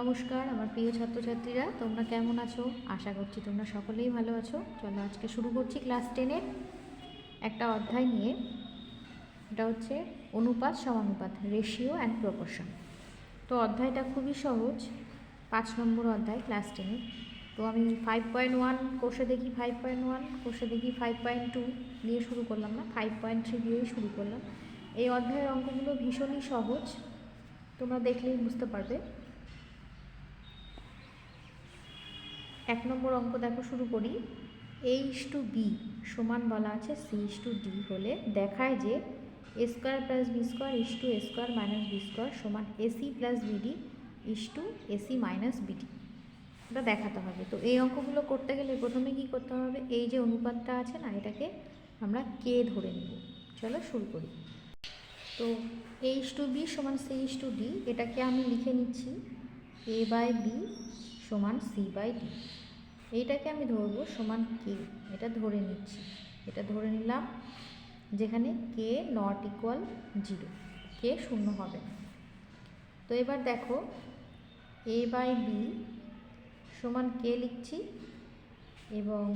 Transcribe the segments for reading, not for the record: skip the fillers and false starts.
নমস্কার আমার প্রিয় ছাত্রছাত্রীরা, তোমরা কেমন আছো? আশা করছি তোমরা সকলেই ভালো আছো। চলো আজকে শুরু করছি ক্লাস 10-এর একটা অধ্যায় নিয়ে। এটা হচ্ছে অনুপাত সমানুপাত, রেশিও অ্যান্ড প্রপোর্শন। তো অধ্যায়টা খুবই সহজ, 5 নম্বর অধ্যায় ক্লাস 10-এর। তো আমি 5.1 কোষে দেখি, 5.1 কোষে দেখি 5.2 দিয়ে শুরু করলাম না, 5.3 দিয়েই শুরু করলাম। এই অধ্যায়ের অঙ্কগুলো ভীষণই সহজ, তোমরা দেখলেই বুঝতে পারবে। 1 নম্বর অঙ্ক দেখো, শুরু করি। a:b সমান বলা আছে c:d হলে দেখায় যে a square plus B square a square minus B square সমান ac plus BD ac minus BD. এটা দেখাতে হবে। তো এই অঙ্কগুলো করতে গেলে প্রথমে কি করতে হবে, এই যে অনুপাতটা আছে না, এটাকে আমরা কে ধরে নেব। চলো শুরু করি। তো a:b সমান c:d, এটাকে আমি লিখে নিচ্ছি a/b সমান c/d। এইটাকে আমি ধরবো সমান কে, এটা ধরে নিচ্ছি, এটা ধরে নিলাম যেখানে কে নট ইকুয়াল 0, কে শূন্য হবে না। তো এবার দেখো a/b সমান কে লিখছি এবং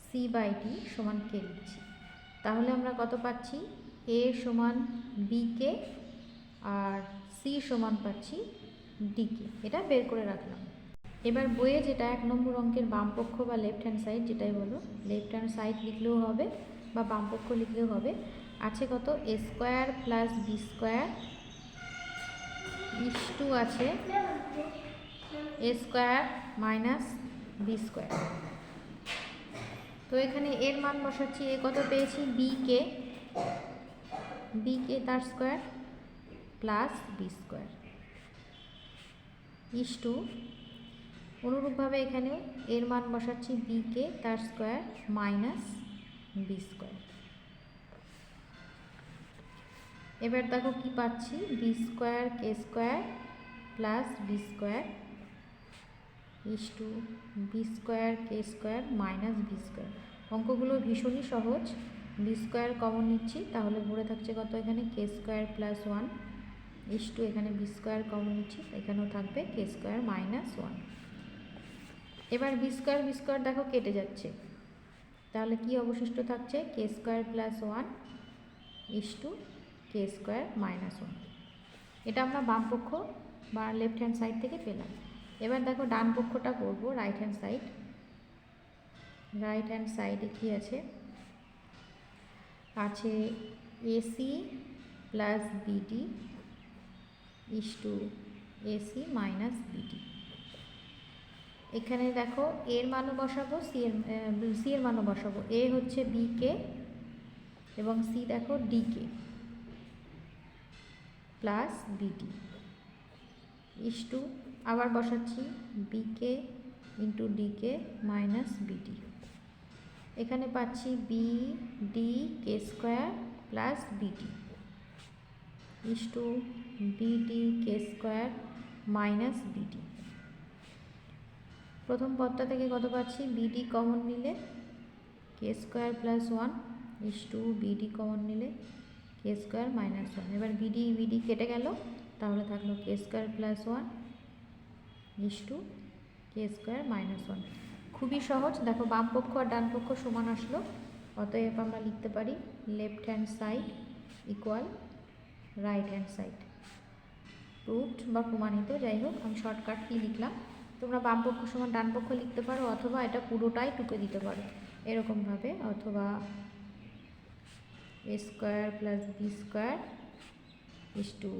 c/d সমান কে লিখছি। তাহলে আমরা কত পাচ্ছি, a সমান b কে আর c সমান পাচ্ছি d কে। এটা বের করে রাখলাম। এবার বইয়ে যেটা 1 নম্বর অঙ্কের বাম পক্ষ বা লেফট হ্যান্ড সাইড, যেটাই বলো, লেফট হ্যান্ড সাইড লিখলেও হবে বা বাম পক্ষ লিখলেও হবে, আছে কত a square plus B square is to আছে a square minus B square. তো এখানে এর মান বসাচ্ছি, এ কত পেয়েছি, বি কে তার square plus B square is to, অনুরূপভাবে এখানেও এর মান বসাচ্ছি বি কে তার স্কোয়ার মাইনাস বি স্কোয়ার। এবার দেখো কি পাচ্ছি, B square K square plus B square is to B square K square minus B square. অঙ্কগুলো ভীষণই সহজ। বি স্কোয়ার কমন নিচ্ছি, তাহলে পড়ে থাকছে কত, এখানে কে স্কোয়ার প্লাস 1 ইস টু, এখানে বি স্কোয়ার কমন নিচ্ছি, এখানেও থাকবে কে স্কোয়ার মাইনাস 1। এবার বি স্কোয়ার দেখো কেটে যাচ্ছে, তাহলে কি অবশিষ্ট থাকছে, K square plus 1 is two K square minus 1। এটা আমরা বাম পক্ষ বা লেফট হ্যান্ড সাইড থেকে পেলাম। এবার দেখো ডান পক্ষটা করব, right hand side. Right hand সাইডে কী আছে, আছে AC plus BD is to AC minus BD. এখানে দেখো এর মানও বসাবো, সি এর মানও বসাবো। এ হচ্ছে বি কে এবং সি দেখো D K plus BD is to, আবার বসাচ্ছি B K into D K minus BD. এখানে পাচ্ছি B D K square plus BD is to BD K square minus BD. প্রথম পদটা থেকে কত পাচ্ছি, বিডি কমন নিলে K square plus 1 is to BD common নিলে কে স্কোয়ার মাইনাস 1। এবার বিডি কেটে গেল, তাহলে থাকলো কে square plus 1 is two K square minus 1। খুবই সহজ। দেখো বাম পক্ষ আর ডান পক্ষ সমান আসলো, অতএব আমরা লিখতে পারি left hand side equal right hand side. Proved বা প্রমাণিত, যাই হোক, আমি শর্টকাট কি লিখলাম। তোমরা বাম পক্ষ সমান ডান পক্ষ লিখতে পারো, অথবা এটা পুরোটাই টুকে দিতে পারো এরকমভাবে, অথবা A square plus B square is to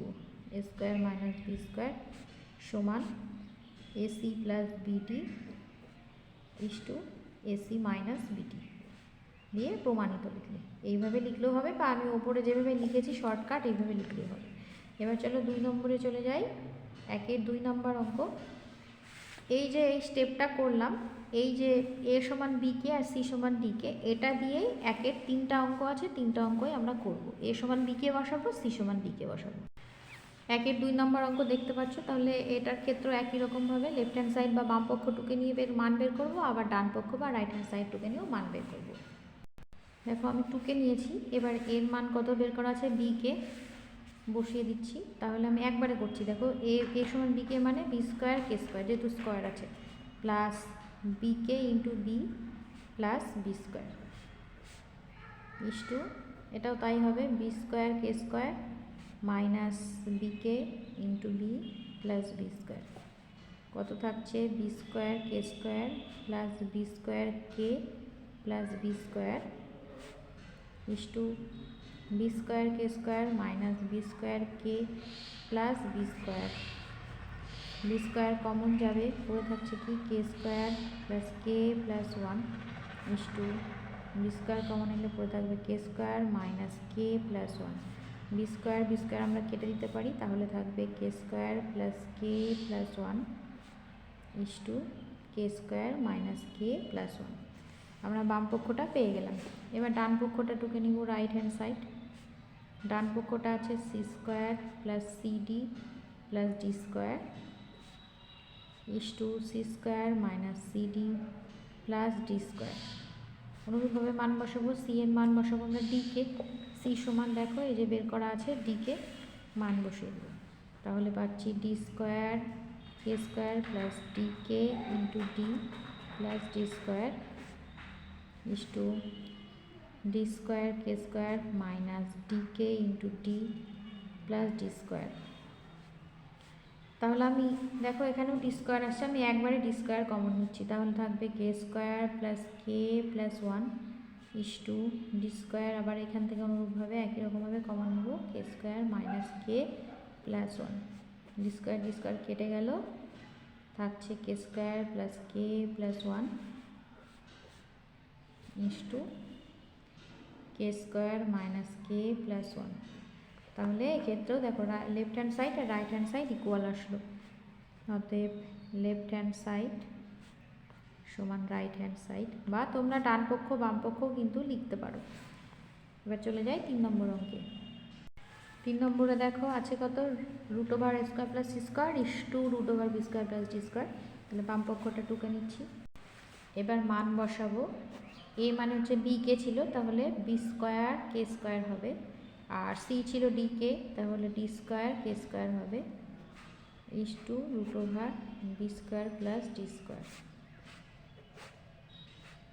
A square minus B square সমান AC plus BD is to AC minus BD দিয়ে প্রমাণিত লিখলে, এইভাবে লিখলেও হবে, বা আমি ওপরে যেভাবে লিখেছি শর্টকাট এইভাবে লিখলেও হবে। এবার চলো 2 নম্বরে চলে যাই। 1-এর 2 নম্বর অঙ্ক। এই যে এই স্টেপটা করলাম, এই যে এ সমান বি কে আর সি সমান ডি কে, এটা দিয়েই 1-এর 3টা অঙ্ক আছে, 3টা অঙ্কই আমরা করব। এ সমান বি কে বসাবো, সি সমান ডি কে বসাবো। 1-এর 2 নম্বর অঙ্ক দেখতে পাচ্ছ। তাহলে এটার ক্ষেত্রে একই রকমভাবে লেফট হ্যান্ড সাইড বা বাম পক্ষ টুকে নিয়ে মান বের করবো, আবার ডান পক্ষ বা রাইট হ্যান্ড সাইড টুকে নিয়েও মান বের করবো। দেখো আমি টুকে নিয়েছি। এবার এর মান কত বের করা আছে, বি কে বসিয়ে দিচ্ছি। তাহলে আমি একবারে করছি, দেখো এ সমান বিকে মানে বি স্কোয়ার কে স্কোয়ার, যেহেতু স্কোয়ার আছে, plus BK into B plus B square is to, এটাও তাই হবে, B square K square minus BK into B plus B square. কত থাকছে? B square K square plus B square K plus B square is to B square K square minus B square K plus B square. B square common যাবে, পড়ে থাকছে কি K square plus K plus one is to B square common এলে পড়ে থাকবে K square minus K plus one. B square আমরা কেটে দিতে পারি, তাহলে থাকবে K square plus K plus one is to K square minus K plus one. আমরা বাম পক্ষটা পেয়ে গেলাম। এবার ডান পক্ষটা টুকে নিব রাইট হ্যান্ড সাইড। ডান পক্ষটা আছে C square plus CD plus D square is to C square minus CD plus D square. অনুরূপভাবে মান বসাবো, সি এর মান বসাবো আমরা ডিকে, সি সমান দেখো এই যে বের করা আছে ডিকে মান বসিয়ে দেবো। তাহলে পাচ্ছি D square K square plus DK into D plus D square is to D square K square minus DK into D plus D square. তাহলে আমি দেখো এখানেও ডি স্কোয়ার আসছে, আমি একবারে ডি স্কোয়ার কমন নিচ্ছি, তাহলে থাকবে K square plus K plus one is to D square, আবার এখান থেকে অনুরূপভাবে একই রকমভাবে কমন নেব K square minus K plus one. D square কেটে গেল, থাকছে K square plus K plus one is to K square minus K plus one. তাহলে এক্ষেত্রেও দেখো লেফট হ্যান্ড সাইড আর রাইট হ্যান্ড সাইড ইকুয়াল আসলো, অতএব লেফট হ্যান্ড সাইড সমান রাইট হ্যান্ড সাইড, বা তোমরা ডান পক্ষ বাম পক্ষও কিন্তু লিখতে পারো। এবার চলে যাই 3 নম্বর অঙ্কে। 3 নম্বরে দেখো আছে কত, root over A square plus C square is to root over B square plus D square. তাহলে বাম পক্ষটা টুকে নিচ্ছি। এবার মান বসাবো, এ মানে হচ্ছে বি কে ছিল, তাহলে বি স্কোয়ার কে স্কোয়ার হবে, আর সি ছিল ডি কে, তাহলে ডি স্কোয়ার কে স্কোয়ার হবে is to root over B square plus D square.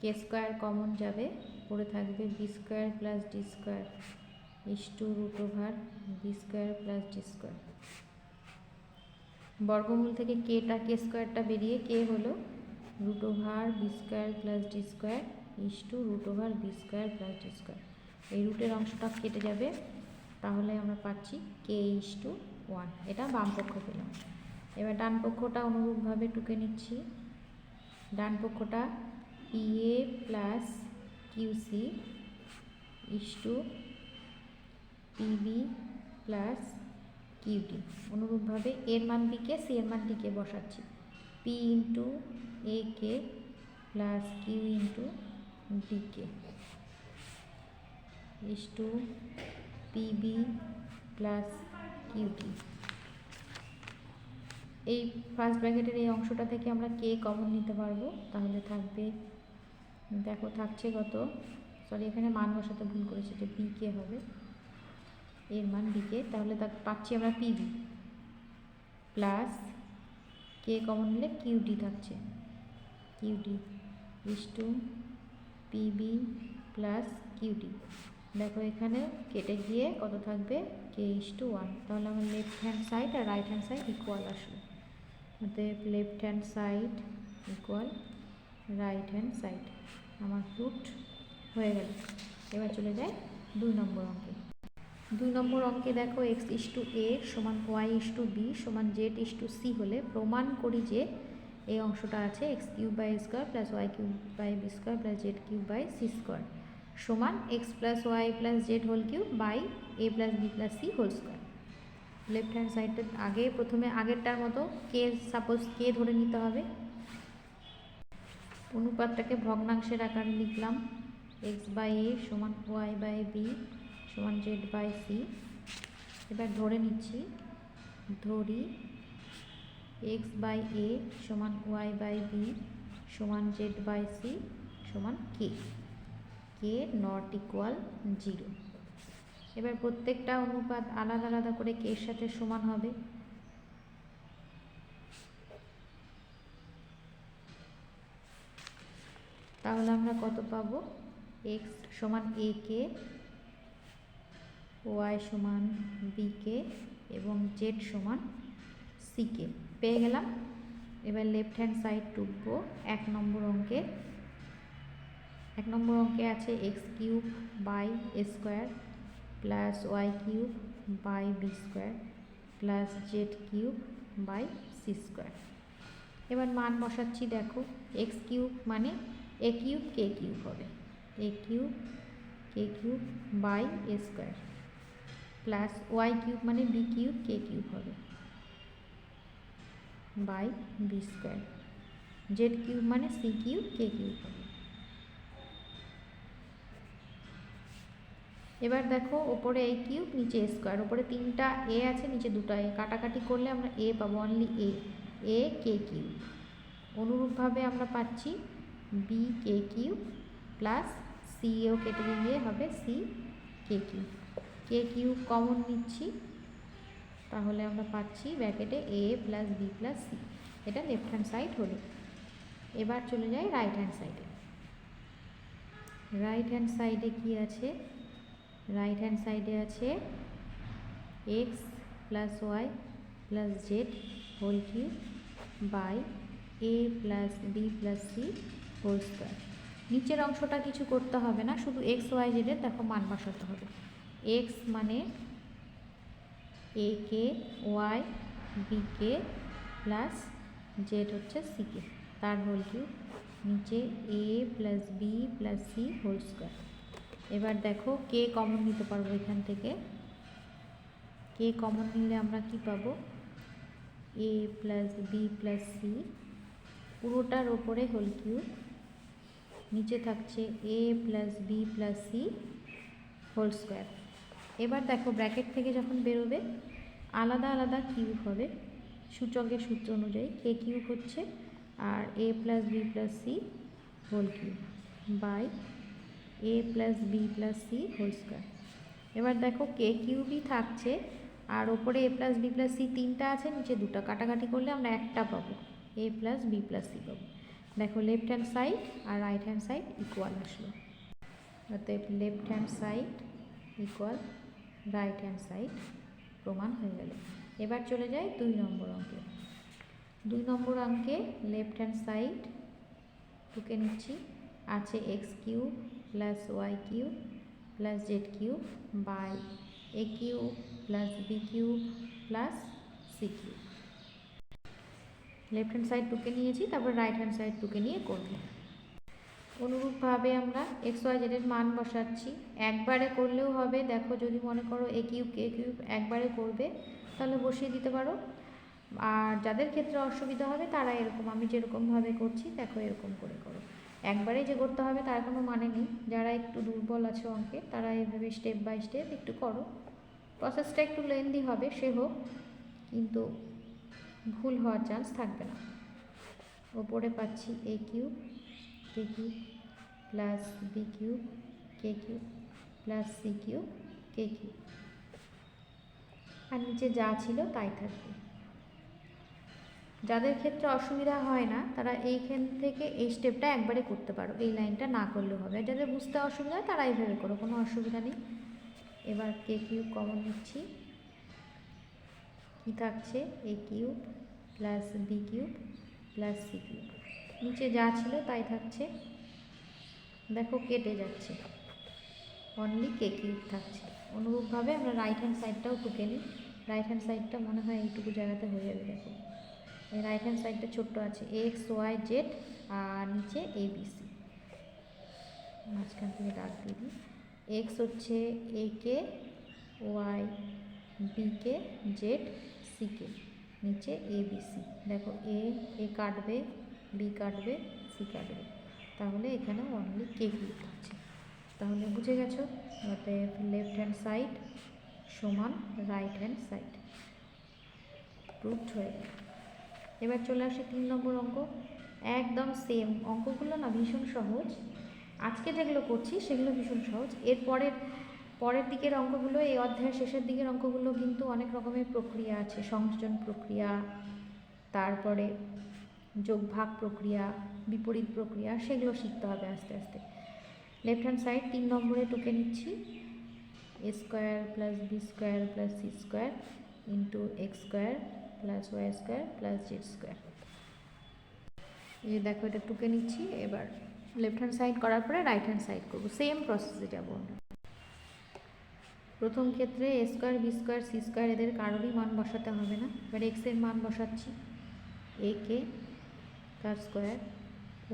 K square common যাবে, পড়ে থাকবে B square plus D square is to root over B square plus D square. বর্গমূল থেকে K স্কোয়ারটা বেরিয়ে K হলো root over B square plus D square is to root over B square plus D square. এই রুটের অংশটা কেটে যাবে, তাহলে আমরা পাচ্ছি কে ইস্টু ওয়ান। এটা বাম পক্ষ পেলাম। এবার ডান পক্ষটা অনুরূপভাবে টুকে নিচ্ছি। ডান পক্ষটা P A plus Q C is to PB plus QD. অনুরূপভাবে এর মান বিকে, সি এর মান ডিকে বসাচ্ছি। P into A K plus Q into DK is to PB plus QD. এই ফার্স্ট ব্র্যাকেটের এই অংশটা থেকে আমরা কে কমন নিতে পারবো, তাহলে থাকবে দেখো থাকছে কত, সরি এখানে মান বসাতে ভুল করেছি, যে বি কে হবে এর মান বিকে, তাহলে তা পাচ্ছি আমরা পিবি প্লাস কে কমন নিলে কিউডি থাকছে, QD is to PB plus QD. দেখো এখানে কেটে গিয়ে কত থাকবে কে ইস্টু ওয়ান। তাহলে আমার লেফট হ্যান্ড সাইড আর রাইট হ্যান্ড সাইড ইকুয়াল আসলো, অতএব left hand side equal right hand side আমার রুট হয়ে গেল। এবার চলে যায় 2 নম্বর অঙ্কে। 2 নম্বর অঙ্কে দেখো এক্স ইস্টু এ সমান ওয়াই ইস্টু বি সমান জেড ইস্টু সি হলে প্রমাণ করি যে এই অংশটা আছে x cube by square plus Y cube by B square plus Z cube by C square সমান X plus Y plus Z whole cube by A plus B plus C whole square. Left hand সাইডটা আগে প্রথমে আগেরটার মতো কে, suppose কে ধরে নিতে হবে। অনুপাতটাকে ভগ্নাংশের আকারে লিখলাম, এক্স বাই এ সমান ওয়াই বাই বি সমান জেড বাই সি। এবার ধরে নিচ্ছি, ধরি এক্স বাই এ সমান ওয়াই বাই বি সমান জেড বাই সি সমান কে, কে নট ইকুয়াল 0। এবার প্রত্যেকটা অনুপাত আলাদা আলাদা করে কে এর সাথে সমান হবে। তাহলে আমরা কত পাবো? x সমান a কে, y সমান b কে এবং z সমান c কে পেয়ে গেলাম। এবার লেফট হ্যান্ড সাইড টুকবো। 1 নম্বর অঙ্কে আছে x cube by a square plus y cube by b square plus z cube by c square. এবার মান বসাচ্ছি। দেখো x কিউব মানে a কিউব k কিউব হবে, a cube k cube by a square plus y cube মানে b cube k cube হবে by b square, z cube মানে c cube k cube হবে। এবার দেখো ওপরে a কিউব নিচে a স্কোয়ার, ওপরে 3টা a আছে নিচে 2টা a, কাটাকাটি করলে আমরা a পাবো, অনলি a k কিউব। অনুরূপভাবে আমরা পাচ্ছি b k cube plus c এও কেটে গিয়ে হবে c k cube. k cube common নিচ্ছি, তাহলে আমরা পাচ্ছি ব্র্যাকেটে a plus b plus c। এটা লেফট হ্যান্ড সাইড হলো। এবার চলে যাই রাইট হ্যান্ড সাইডে। রাইট হ্যান্ড সাইডে কি আছে? রাইট হ্যান্ড সাইডে আছে x plus Y plus Z whole cube by a plus B plus C whole square. নিচের অংশটা কিছু করতে হবে না, শুধু এক্স ওয়াই জেডের দেখো মান বসাতে হবে। এক্স মানে a k, y b k plus z হচ্ছে সি কে, তার হোল কিউব, নিচে a plus B plus C whole square. এবার দেখো কে কমন নিতে পারবো এখান থেকে। কে কমন নিলে আমরা কি পাবো? a plus B plus C পুরোটার ওপরে হোল কিউব, নিচে থাকছে a plus B plus C whole square. এবার দেখো ব্র্যাকেট থেকে যখন বেরোবে আলাদা আলাদা কিউব হবে সূচকের সূত্র অনুযায়ী। কে কিউব হচ্ছে আর a plus B plus C whole cube by a plus B plus C whole square. এবার দেখো কে কিউবই থাকছে আর ওপরে a plus B plus c 3টা আছে, নিচে 2টা, কাটাকাটি করলে আমরা একটা পাবো, a plus B plus c পাবো। দেখো লেফট হ্যান্ড সাইড আর রাইট হ্যান্ড সাইড ইকুয়াল আসলো, অর্থাৎ left hand side equal right hand side প্রমাণ হয়ে গেল। এবার চলে যাই 2 নম্বর অঙ্কে। 2 নম্বর অঙ্কে লেফট হ্যান্ড সাইড টুকে নিচ্ছি। আছে x cube plus Y cube plus Z cube by a cube plus B cube plus C cube. Left hand side টুকে নিয়েছি, তারপর রাইট হ্যান্ড সাইড টুকে নিয়ে করব। অনুরূপভাবে আমরা এক্স ওয়াই জেডের মান বসাচ্ছি। একবারে করলেও হবে, দেখো যদি মনে করো এ কিউব কে কিউব একবারে করবে তাহলে বসিয়ে দিতে পারো। আর যাদের ক্ষেত্রে অসুবিধা হবে তারা এরকম, আমি যেরকমভাবে করছি দেখো এরকম করে করো। একবারে যে করতে হবে তার কোনো মানে নেই, যারা একটু দুর্বল আছে অঙ্কে তারা এইভাবে স্টেপ বাই স্টেপ একটু করো। প্রসেসটা একটু লেন্দি হবে সে হোক, কিন্তু ভুল হওয়ার চান্স থাকবে না। ওপরে পাচ্ছি এ cube K cube plus B cube K cube plus C cube K cube, আর নিচে যা ছিল তাই থাকবে। যাদের ক্ষেত্রে অসুবিধা হয় না তারা এইখান থেকে এই স্টেপটা একবারে করতে পারো, এই লাইনটা না করলেও হবে। আর যাদের বুঝতে অসুবিধা হয় তারা এইভাবে করো, কোনো অসুবিধা নেই। এবার কে কিউব কমন নিচ্ছি, কি থাকছে A cube plus B cube plus C cube, নিচে যা ছিল তাই থাকছে। দেখো কেটে যাচ্ছে, অনলি কে কিউব থাকছে। অনুরূপভাবে আমরা রাইট হ্যান্ড সাইডটাও টুকে নিই। রাইট হ্যান্ড সাইডটা মনে হয় এইটুকু জায়গাতে হয়ে যাবে। দেখো এই রাইট হ্যান্ড সাইডটা ছোট্ট আছে, এক্স ওয়াই জেড আর নিচে এ বি সি, মাঝখান থেকে দাগ দিয়ে দিই। এক্স হচ্ছে এ কে, ওয়াই বি কে, জেড সি কে, নিচে এ বি সি। দেখো এ কাটবে, বি কাটবে, সি কাটবে, তাহলে এখানে অনলি কে কিউব থাকছে। তাহলে বুঝে গেছো, অতএব লেফট হ্যান্ড সাইড সমান রাইট হ্যান্ড সাইড প্রুভড হয়ে গেল। এবার চলে আসে 3 নম্বর অঙ্ক। একদম সেম অঙ্কগুলো না, ভীষণ সহজ। আজকে যেগুলো করছি সেগুলো ভীষণ সহজ। এরপরের পরের দিকের অঙ্কগুলো, এই অধ্যায়ের শেষের দিকের অঙ্কগুলো কিন্তু অনেক রকমের প্রক্রিয়া আছে, সংযোজন প্রক্রিয়া, তারপরে যোগ ভাগ প্রক্রিয়া, বিপরীত প্রক্রিয়া, সেগুলো শিখতে হবে আস্তে আস্তে। লেফট হ্যান্ড সাইড 3 নম্বরে টুকে নিচ্ছি, A square plus B square plus C square into X square plus Y square plus Z square. এই দেখো এটা টুকে নিচ্ছি। এবার লেফট হ্যান্ড সাইড করার পরে রাইট হ্যান্ড সাইড করবো, সেম প্রসেসে যাবো আমরা। প্রথম ক্ষেত্রে A square B square C square এদের কারোরই মান বসাতে হবে না। এবার এক্সের মান বসাচ্ছি, এ কে তার স্কোয়ার,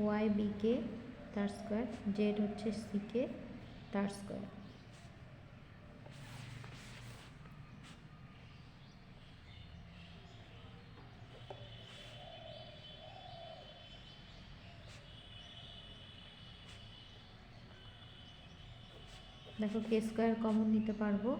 ওয়াই বি কে তার স্কোয়ার, জেড হচ্ছে সি কে তার স্কোয়ার। দেখো কে স্কোয়ার কমন নিতে পারবো,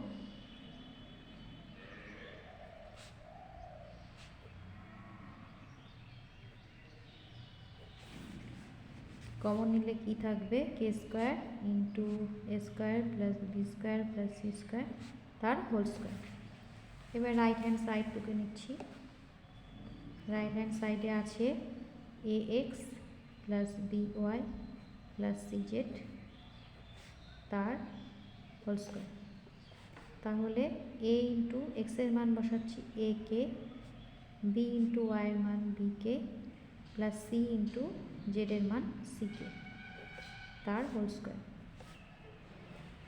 কমন নিলে কি থাকবে, K square into A square plus B square plus C square তার হোল স্কোয়ার। এবার রাইট হ্যান্ড সাইড টুকে নিচ্ছি। রাইট হ্যান্ড সাইডে আছে A X plus B Y plus C Z তার হোল স্কোয়ার। তাহলে এ ইন্টু এক্সের মান বসাচ্ছি এ কে, বি ইন্টু ওয়াইয়ের মান B k plus C into জেডের মান সি কে তার হোল স্কোয়ার।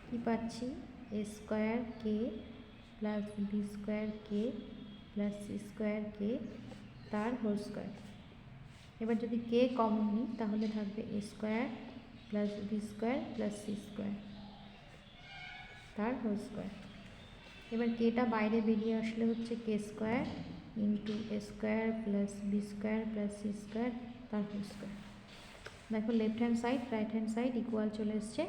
কী পাচ্ছি, এ square K plus B square K plus C square কে তার হোল স্কোয়ার। এবার যদি কে কমন নিই তাহলে থাকবে A square plus B square plus C square তার হোল স্কোয়ার। এবার কেটা বাইরে বেরিয়ে আসলে হচ্ছে K square into A square plus B square plus C square তার হোল স্কোয়ার। দেখো left hand side right hand side equal চলে এসছে,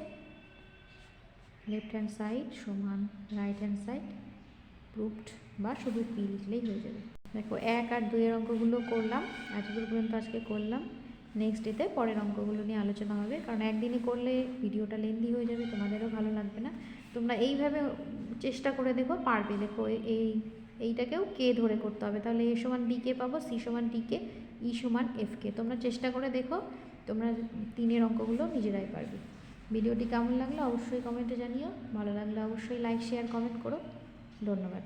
লেফট হ্যান্ড সাইড সমান রাইট হ্যান্ড সাইড প্রুভড, বা শুধু পি লিখলেই হয়ে যাবে। দেখো 1 আর 2 এর অঙ্কগুলো করলাম, এতদূর পর্যন্ত আজকে করলাম। নেক্সট ডেতে পরের অঙ্কগুলো নিয়ে আলোচনা হবে, কারণ একদিনই করলে ভিডিওটা লেন্দি হয়ে যাবে, তোমাদেরও ভালো লাগবে না। তোমরা এইভাবে চেষ্টা করে দেখো, পারবে। দেখো এইটাকেও কে ধরে করতে হবে, তাহলে এ সমান বি কে পাবো, সি সমান ডি কে, ই সমান এফ কে। তোমরা চেষ্টা করে দেখো, তোমরা 3 অঙ্কগুলো নিজেরাই পারবে। ভিডিওটি কেমন লাগলো অবশ্যই কমেন্টে জানিও, ভালো লাগলে অবশ্যই লাইক শেয়ার কমেন্ট করো। ধন্যবাদ।